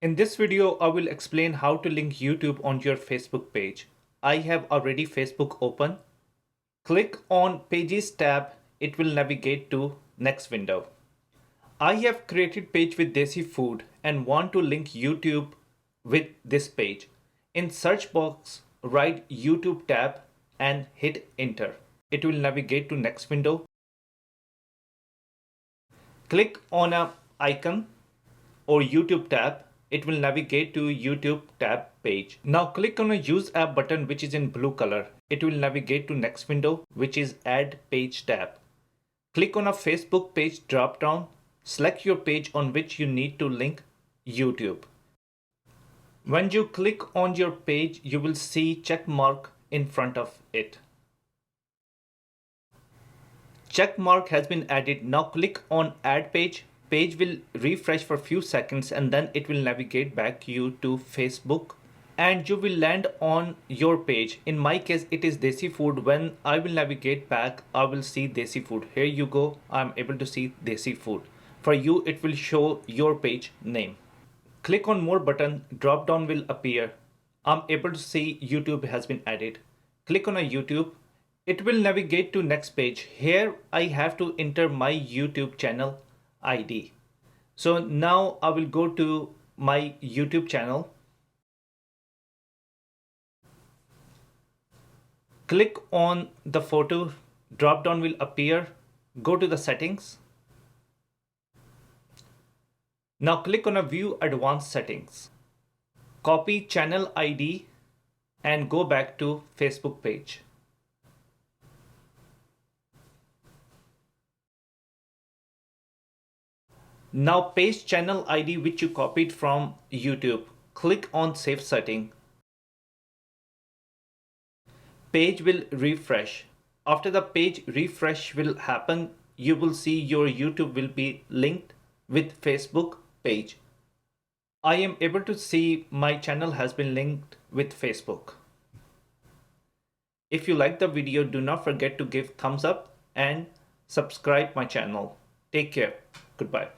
In this video, I will explain how to link YouTube on your Facebook page. I have already Facebook open. Click on Pages tab. It will navigate to next window. I have created page with Desi Food and want to link YouTube with this page. In search box, write YouTube tab and hit enter. It will navigate to next window. Click on a icon or YouTube tab. It will navigate to YouTube tab page. Now click on a use app button which is in blue color. It will navigate to next window which is add page tab. Click on a Facebook page drop down. Select your page on which you need to link YouTube. When you click on your page, you will see check mark in front of it. Check mark has been added. Now click on add page. Page will refresh for a few seconds and then it will navigate back you to Facebook and you will land on your page. In my case, it is Desi Food. When I will navigate back, I will see Desi Food. Here you go. I'm able to see Desi Food. For you, it will show your page name. Click on more button. Drop down will appear. I'm able to see YouTube has been added. Click on a YouTube. It will navigate to next page. Here I have to enter my YouTube channel ID. So now I will go to my YouTube channel. Click on the photo. Drop down will appear. Go to the settings. Now click on a view advanced settings. Copy channel ID and go back to Facebook page. Now paste channel ID which you copied from YouTube. Click on save setting. Page will refresh. After the page refresh will happen, you will see your YouTube will be linked with Facebook page. I am able to see my channel has been linked with Facebook. If you like the video, do not forget to give thumbs up and subscribe my channel. Take care. Goodbye.